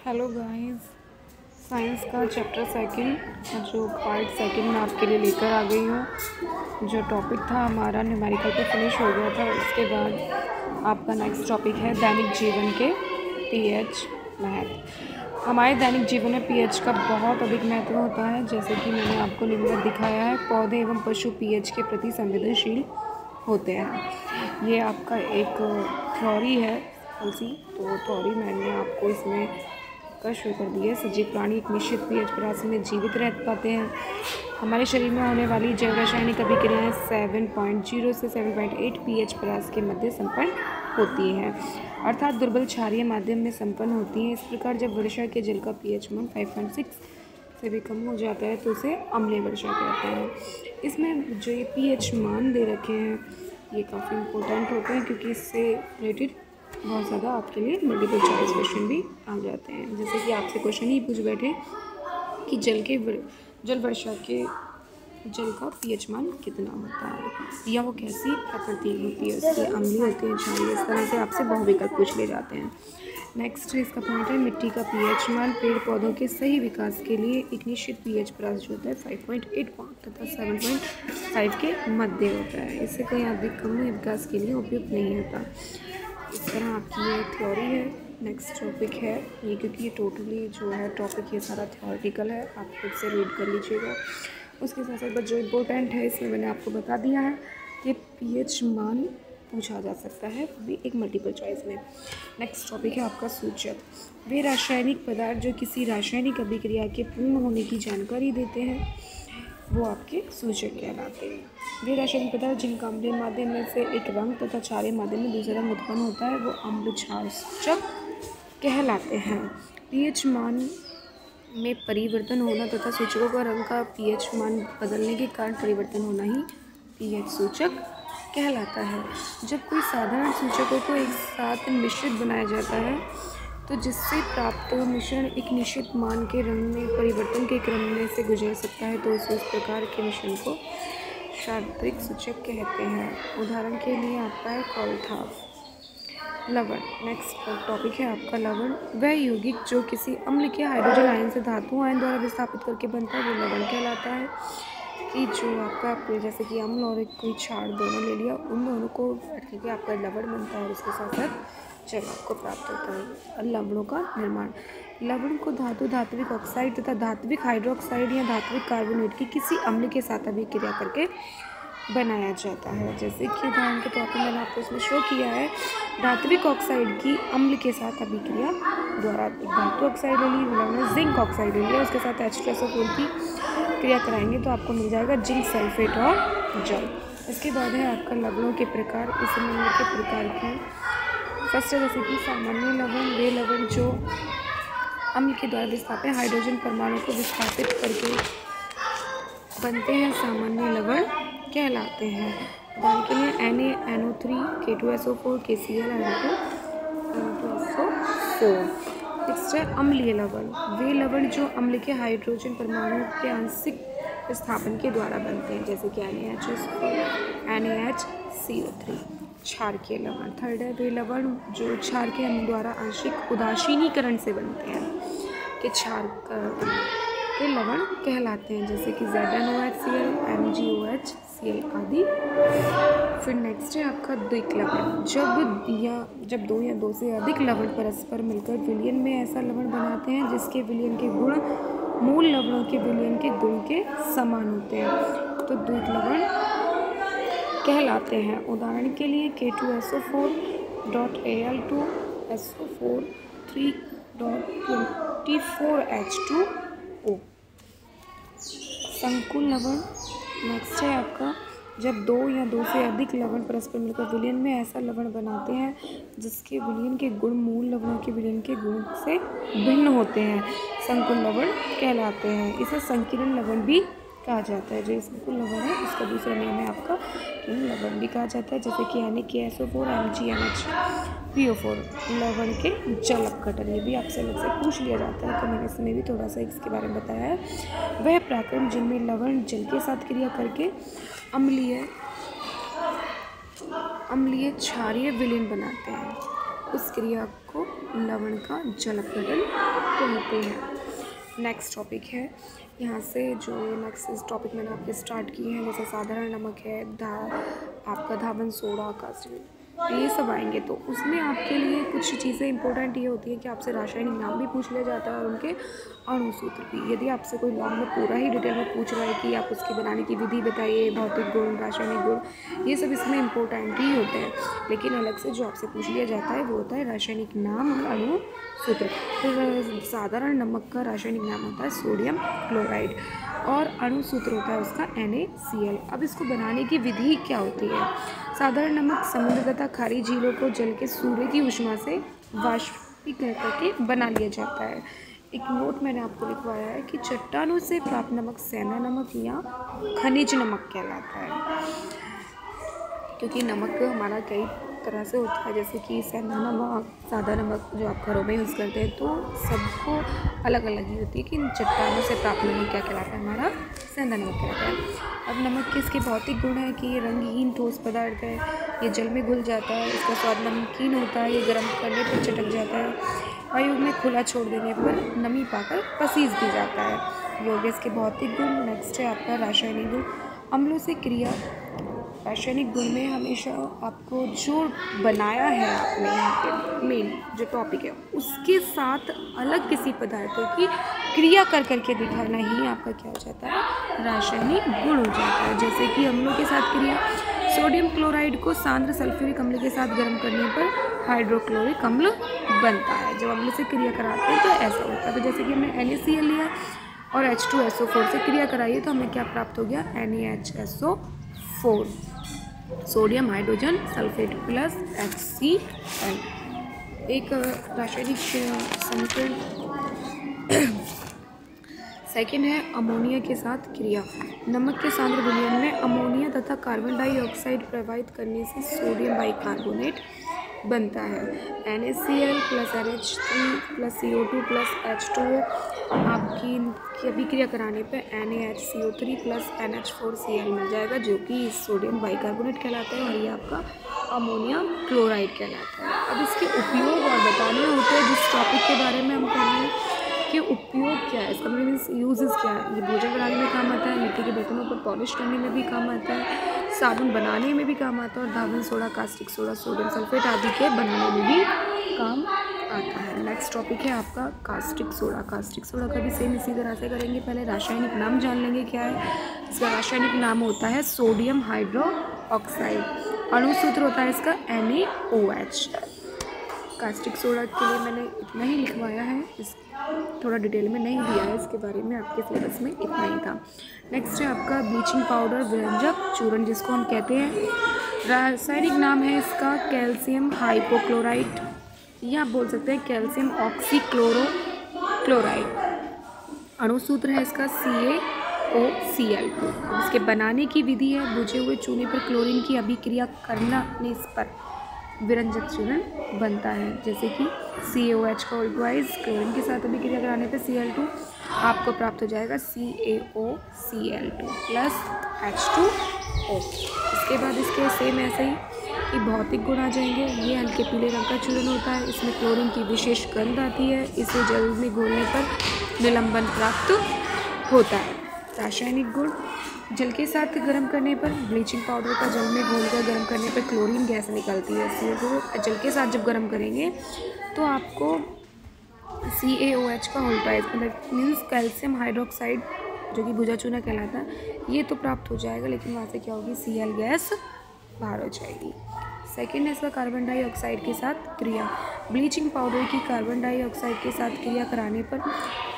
Hello guys, science का chapter second जो part second में आपके लिए लेकर आ गई हूँ। जो टॉपिक था हमारा न्यूमेरिकल पे फिनिश हो गया था। उसके बाद आपका नेक्स्ट टॉपिक है दैनिक जीवन के पीएच महत्व। हमारे दैनिक जीवन में पीएच का बहुत अधिक महत्व होता है। जैसे कि मैंने आपको निम्नलिखित दिखाया है, पौधे एवं पशु पीएच के प्रति संवेदनशील होते हैं। ये आपका एक थ्योरी है उसी, तो थ्योरी मैंने आपको इसमें कर शुरू कर दी है। सजीव प्राणी एक निश्चित पीएच पर में जीवित रह पाते हैं। हमारे शरीर में होने वाली जैव रासायनिक अभिक्रियाएं 7.0 से 7.8 पीएच परास के मध्य संपन्न होती हैं, अर्थात दुर्बल क्षारीय माध्यम में संपन्न होती हैं। इस प्रकार जब वर्षा के जल का पीएच मान 5.6 से भी कम हो जाता है तो उसे अम्लीय वर्षा कहते हैं। इसमें जो ये पीएच मान दे रखे हैं ये काफ़ी इम्पोर्टेंट होते हैं, क्योंकि इससे रिलेटेड बहुत ज़्यादा आपके लिए मल्टीपल चॉइस क्वेश्चन भी आ जाते हैं। जैसे कि आपसे क्वेश्चन ही पूछ बैठे कि जल वर्षा के जल का पीएच मान कितना होता है या वो कैसी प्रकृति होती है, उसकी अम्लीय होती है, क्षारीय, इस तरह से आपसे बहुविकल्प पूछ ले जाते हैं। नेक्स्ट इसका पॉइंट है मिट्टी का पीएच मान पेड़ पौधों के सही विकास के लिए एक निश्चित पीएच प्राप्त जो होता है 5.85 तथा 7.5 के मध्य होता है। इससे कहीं अधिक कम विकास के लिए उपयुक्त नहीं होता। इस तरह आपकी ये थ्योरी है। नेक्स्ट टॉपिक है ये, क्योंकि ये टोटली जो है टॉपिक ये सारा थ्योरेटिकल है, आप खुद से रीड कर लीजिएगा। उसके साथ साथ जो इम्पोर्टेंट है इसमें मैंने आपको बता दिया है कि पीएच मान पूछा जा सकता है, वो भी एक मल्टीपल चॉइस में। नेक्स्ट टॉपिक है आपका सूचक। वे रासायनिक पदार्थ जो किसी रासायनिक अभिक्रिया के पूर्ण होने की जानकारी देते हैं वो आपके सूचक कहलाते हैं। वे रासायनिक पदार्थ जिनका अम्लीय माध्यम में से एक रंग तथा क्षारीय माध्यम में दूसरा रंग उत्पन्न होता है वो अम्ल क्षार सूचक कहलाते हैं। पीएच मान में परिवर्तन होना तथा सूचकों का रंग का पीएच मान बदलने के कारण परिवर्तन होना ही पीएच सूचक कहलाता है। जब कोई साधारण सूचकों को एक साथ मिश्रित बनाया जाता है तो जिससे प्राप्त मिश्रण एक निश्चित मान के रंग में परिवर्तन के क्रम में से गुजर सकता है तो उस प्रकार के मिश्रण को शाब्दिक सूचक कहते हैं। उदाहरण के लिए आपका है कोलथाफ। लवण। नेक्स्ट टॉपिक है आपका लवण। वह यौगिक जो किसी अम्ल के हाइड्रोजन आयन से धातु आयन द्वारा विस्थापित करके बनता है वो लवण कहलाता है। कि जो आपका जैसे कि अम्ल और कोई क्षार दोनों ले लिया, उन दोनों को बैठ करके आपका लवण बनता है और उसके साथ साथ जल आपको प्राप्त होता है। लवणों का निर्माण। लवण को धात्विक ऑक्साइड तथा धात्विक हाइड्रोक्साइड या धात्विक कार्बोनेट की किसी अम्ल के साथ अभिक्रिया करके बनाया जाता है। जैसे कि उदाहरण के तौर पर मैंने आपको इसमें शो किया है, धात्विक ऑक्साइड की अम्ल के साथ अभिक्रिया द्वारा धातु ऑक्साइड ले ली, लवण जिंक ऑक्साइड ले लिया, उसके साथ H2SO4 की क्रिया कराएंगे तो आपको मिल जाएगा जिंक सल्फेट और जल। इसके बाद है आपका लवणों के प्रकार। इस निम्नलिखित प्रकार की फर्स्ट है जैसे कि सामान्य लवण। वे लवण जो अम्ल के द्वारा विस्थापित हाइड्रोजन परमाणु को विस्थापित करके बनते हैं सामान्य लवण कहलाते हैं। उदाहरण के लिए NaNO3 K2SO4 KCl N2SO4। Next है अम्लीय लवण। वे लवण जो अम्ल के हाइड्रोजन परमाणु के आंशिक विस्थापन के द्वारा बनते हैं, जैसे कि NaHCO3। क्षारकीय लवण। थर्ड है वे लवण जो क्षार के अम्ल द्वारा आंशिक उदासीनीकरण से बनते हैं कि क्षार के लवण कहलाते हैं, जैसे कि ZnOHCl MgOHCl आदि। फिर नेक्स्ट है आपका द्विक लवण। जब दो या दो से अधिक लवण परस्पर मिलकर विलयन में ऐसा लवण बनाते हैं जिसके विलयन के गुण मूल लवणों के विलयन के गुण के समान होते हैं तो द्विक लवण कहलाते हैं। उदाहरण के लिए K2SO4.Al2SO4 3.24H2O। संकुल लवण। नेक्स्ट है आपका जब दो या दो से अधिक लवण परस्पर मिलकर विलयन में ऐसा लवण बनाते हैं जिसके विलयन के गुण मूल लवणों के विलयन के गुण से भिन्न होते हैं, संकुल लवण कहलाते हैं। इसे संकीर्ण लवण भी कहा जाता है। जो संकुल लवण है उसका दूसरा नेम है आपका किर्ण लवण भी कहा जाता है, जैसे कि NaKSO4 MgNH3O4 लवण के जल अपघटन। ये भी आपसे अलग से पूछ लिया जाता है, तो मैंने इसमें भी थोड़ा सा इसके बारे में बताया है। वह प्रक्रम जिनमें लवण जल के साथ क्रिया करके अम्लीय क्षारीय विलयन बनाते हैं, उस क्रिया को लवण का जल अपघटन कहते हैं। नेक्स्ट टॉपिक है, यहाँ से जो नेक्स्ट इस टॉपिक मैंने आपके स्टार्ट किए हैं, जैसे साधारण नमक है, आपका धावन सोडा का ये सब आएंगे। तो उसमें आपके लिए कुछ चीज़ें इंपॉर्टेंट ये होती हैं कि आपसे रासायनिक नाम भी पूछ लिया जाता है और उनके अणुसूत्र भी। यदि आपसे कोई लॉन्ग में पूरा ही डिटेल में पूछ रहा है कि आप उसके बनाने की विधि बताइए, भौतिक गुण, रासायनिक गुण, ये सब इसमें इंपॉर्टेंट ही होते हैं। लेकिन अलग से जो आपसे पूछ लिया जाता है वो होता है रासायनिक नाम और अणुसूत्र। तो साधारण नमक का रासायनिक नाम होता है सोडियम क्लोराइड और अणुसूत्र होता है उसका NaCl। अब इसको बनाने की विधि क्या होती है? साधारण नमक समुद्र तथा खारी झीलों को जल के सूर्य की ऊष्मा से वाष्पीकरण करके बना लिया जाता है। एक नोट मैंने आपको लिखवाया है कि चट्टानों से प्राप्त नमक सेंधा नमक या खनिज नमक कहलाता है, क्योंकि नमक हमारा कई तरह से होता है, जैसे कि सेंधा नमक, सादा नमक जो आप घरों में यूज़ करते हैं, तो सबको अलग अलग ही होती है कि चट्टानों से प्राप्त नमक क्या कहलाता है? हमारा सेंधा नमक कहलाता है। अब नमक के इसके भौतिक गुण है कि ये रंगहीन ठोस पदार्थ है, ये जल में घुल जाता है, इसका स्वाद नमकीन होता है, ये गर्म करने पर चटक जाता है, वायु में खुला छोड़ देने पर नमी पाकर पसीज भी जाता है। ये हो गया इसके भौतिक गुण। नेक्स्ट है आपका रासायनिक गुण। अम्लों से क्रिया। रासायनिक गुण में हमेशा आपको जो बनाया है आपने यहाँ पे मेन जो टॉपिक है उसके साथ अलग किसी पदार्थों की क्रिया कर करके दिखाना ही आपका क्या हो जाता है? रासायनिक गुण हो जाता है। जैसे कि अम्लों के साथ क्रिया, सोडियम क्लोराइड को सांद्र सल्फ्यूरिक अम्ल के साथ गर्म करने पर हाइड्रोक्लोरिक अम्ल बनता है। जब अम्ल से क्रिया कराते हैं तो ऐसा होता है। तो जैसे कि हमने NaCl लिया और H2SO4 से क्रिया कराई तो हमें क्या प्राप्त हो गया? NaHSO4, sodium hydrogen sulphate plus HCl। एक रासायनिक समीकरण सेकेंड है अमोनिया के साथ क्रिया। नमक के सांद्र विलयन में अमोनिया तथा कार्बन डाइऑक्साइड प्रवाहित करने से सोडियम बाइकार्बोनेट बनता है। NaCl plus NH3 plus CO2 plus H2O आपकी अभिक्रिया कराने पर NaHCO3 प्लस NH4Cl मिल जाएगा, जो कि सोडियम बाइकार्बोनेट कहलाता है और ये आपका अमोनिया क्लोराइड कहलाता है। अब इसके उपयोग और बताने होते हैं जिस टॉपिक के बारे में हम कर रहे हैं कि उपयोग क्या है, इसका मीन्स यूजेस क्या है। ये भोजन बनाने में काम आता है, मिट्टी के बर्तनों पर पॉलिश करने में भी काम आता है, साबुन बनाने में भी काम आता है और धावन soda, caustic soda, sodium sulphate आदि के बनाने में भी काम आता है। नेक्स्ट टॉपिक है आपका कास्टिक सोडा। कास्टिक सोडा का भी सेम इसी तरह से करेंगे। पहले रासायनिक नाम जान लेंगे क्या है। इसका रासायनिक नाम होता है सोडियम हाइड्रोक्साइड, अणुसूत्र होता है इसका NaOH। कास्टिक सोडा के लिए मैंने इतना ही लिखवाया है, इस थोड़ा डिटेल में नहीं दिया है, इसके बारे में आपके सिलेबस में इतना ही था। नेक्स्ट है आपका ब्लीचिंग पाउडर, विरंजक चूर्ण जिसको हम कहते हैं। रासायनिक नाम है इसका कैल्शियम हाइपोक्लोराइट या आप बोल सकते हैं कैल्शियम ऑक्सीक्लोरोक्लोराइड। अणुसूत्र है इसका CaOCl। इसके बनाने की विधि है बुझे हुए चूने पर क्लोरीन की अभिक्रिया करने पर विरंजक चूर्ण बनता है। जैसे कि CaOH का उल्टवाइज क्लोरीन के साथ अभिक्रिया कराने पर Cl2 आपको प्राप्त हो जाएगा CaOCl2 प्लस H2O। इसके बाद इसके सेम ऐसे ही कि भौतिक गुण आ जाएंगे। ये हल्के पीले रंग का चूर्ण होता है, इसमें क्लोरीन की विशेष गंध आती है, इसे जल में घोलने पर निलंबन प्राप्त होता है। रासायनिक गुण, जल के साथ गर्म करने पर ब्लीचिंग पाउडर का जल में घोलकर गर्म करने पर क्लोरीन गैस निकलती है। CO2 जल के साथ जब गर्म करेंगे तो आपको CaOH का उल्टाइज मीन्स कैल्शियम हाइड्रोक्साइड जो कि भुजा चूना कहलाता है ये तो प्राप्त हो जाएगा, लेकिन वहाँ से क्या होगी? Cl गैस बाहर हो जाएगी। सेकेंड है इसका कार्बन डाइऑक्साइड के साथ क्रिया। ब्लीचिंग पाउडर की कार्बन डाइऑक्साइड के साथ क्रिया कराने पर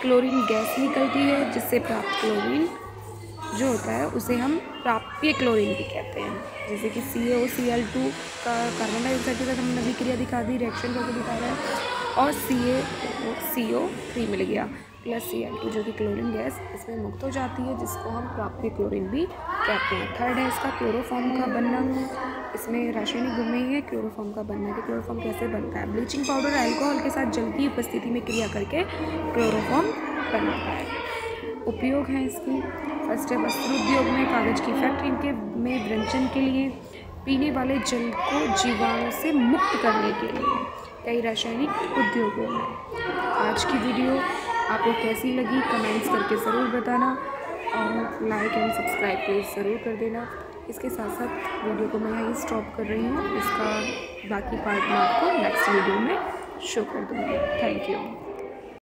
क्लोरीन गैस निकलती है, जिससे प्राप्त क्लोरीन जो होता है उसे हम प्राप्य क्लोरीन भी कहते हैं। जैसे कि CaOCl2 का कार्बन डाइऑक्साइड के साथ हमने अभिक्रिया दिखा दी, रिएक्शन करके दिखा रहा है, और CaCO3 मिल गया प्लस Cl2 जो कि क्लोरीन गैस इसमें मुक्त हो जाती है, जिसको हम प्राप्य क्लोरीन भी कहते हैं। थर्ड है इसका क्लोरोफॉर्म का बनना। इसमें रासायनिक गुण में ही है क्लोरोफॉर्म का बनना कि क्लोरोफॉर्म कैसे बनता है। ब्लीचिंग पाउडर अल्कोहल के साथ जल की उपस्थिति में क्रिया करके क्लोरोफॉर्म बनाता है। उपयोग है इसकी, फर्स्ट है वस्त्र उद्योग में, कागज़ की फैक्ट्री में विरंजन के लिए, पीने वाले जल को जीवाणु से मुक्त करने के लिए, कई रासायनिक उद्योगों में। आज की वीडियो आपको कैसी लगी कमेंट्स करके ज़रूर बताना और लाइक एंड सब्सक्राइब प्लीज़ ज़रूर कर देना। इसके साथ साथ वीडियो को मैं यहीं स्टॉप कर रही हूँ। इसका बाकी पार्ट मैं आपको नेक्स्ट वीडियो में शो कर दूँगी। Thank you.